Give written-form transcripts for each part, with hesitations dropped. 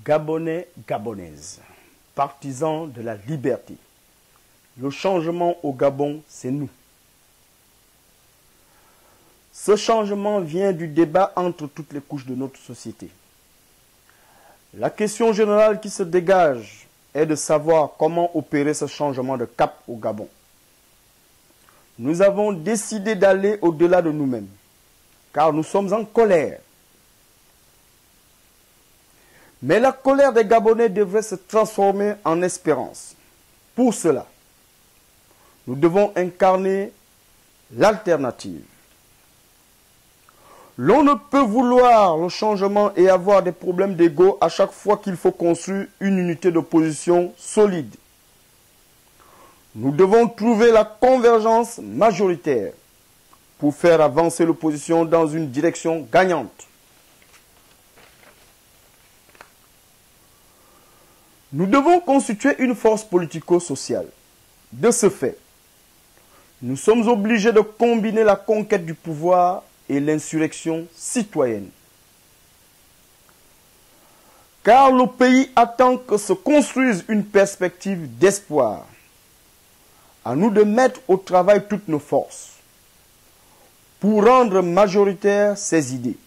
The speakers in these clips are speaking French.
Gabonais, Gabonaises, partisans de la liberté. Le changement au Gabon, c'est nous. Ce changement vient du débat entre toutes les couches de notre société. La question générale qui se dégage est de savoir comment opérer ce changement de cap au Gabon. Nous avons décidé d'aller au-delà de nous-mêmes, car nous sommes en colère. Mais la colère des Gabonais devrait se transformer en espérance. Pour cela, nous devons incarner l'alternative. L'on ne peut vouloir le changement et avoir des problèmes d'ego à chaque fois qu'il faut construire une unité d'opposition solide. Nous devons trouver la convergence majoritaire pour faire avancer l'opposition dans une direction gagnante. Nous devons constituer une force politico-sociale. De ce fait, nous sommes obligés de combiner la conquête du pouvoir et l'insurrection citoyenne. Car le pays attend que se construise une perspective d'espoir. À nous de mettre au travail toutes nos forces pour rendre majoritaires ces idées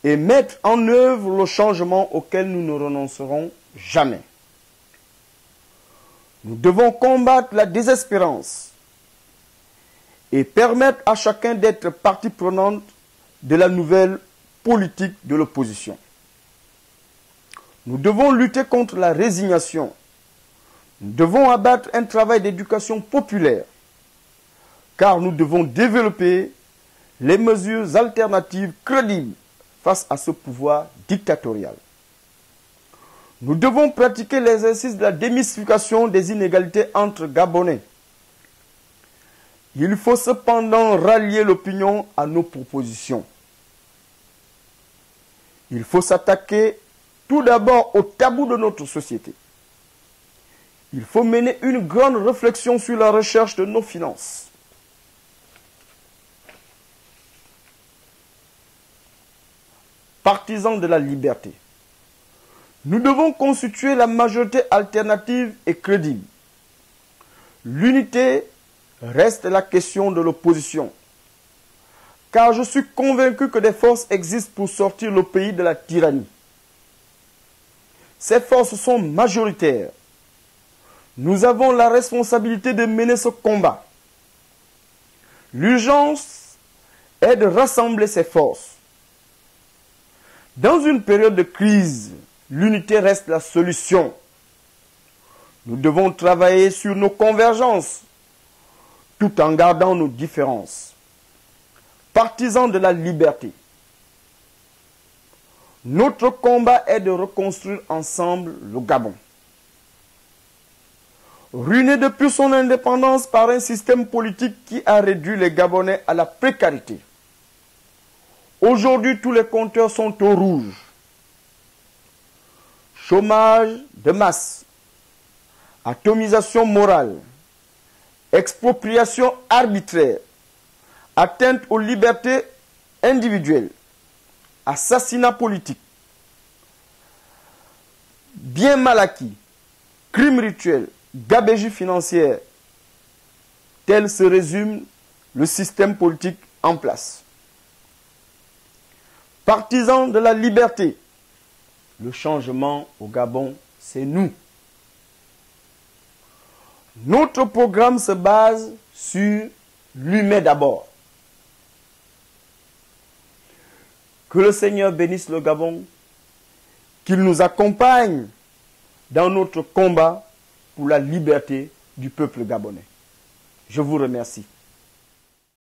et mettre en œuvre le changement auquel nous ne renoncerons jamais. Nous devons combattre la désespérance et permettre à chacun d'être partie prenante de la nouvelle politique de l'opposition. Nous devons lutter contre la résignation. Nous devons abattre un travail d'éducation populaire, car nous devons développer les mesures alternatives crédibles face à ce pouvoir dictatorial. Nous devons pratiquer l'exercice de la démystification des inégalités entre Gabonais. Il faut cependant rallier l'opinion à nos propositions. Il faut s'attaquer tout d'abord au tabou de notre société. Il faut mener une grande réflexion sur la recherche de nos finances. Partisans de la liberté, nous devons constituer la majorité alternative et crédible. L'unité reste la question de l'opposition, car je suis convaincu que des forces existent pour sortir le pays de la tyrannie. Ces forces sont majoritaires. Nous avons la responsabilité de mener ce combat. L'urgence est de rassembler ces forces. Dans une période de crise, l'unité reste la solution. Nous devons travailler sur nos convergences, tout en gardant nos différences. Partisans de la liberté, notre combat est de reconstruire ensemble le Gabon. Ruiné depuis son indépendance par un système politique qui a réduit les Gabonais à la précarité. Aujourd'hui, tous les compteurs sont au rouge. Chômage de masse, atomisation morale, expropriation arbitraire, atteinte aux libertés individuelles, assassinat politique, bien mal acquis, crimes rituels, gabegie financière. Tel se résume le système politique en place. Partisans de la liberté, le changement au Gabon, c'est nous. Notre programme se base sur l'humain d'abord. Que le Seigneur bénisse le Gabon, qu'il nous accompagne dans notre combat pour la liberté du peuple gabonais. Je vous remercie.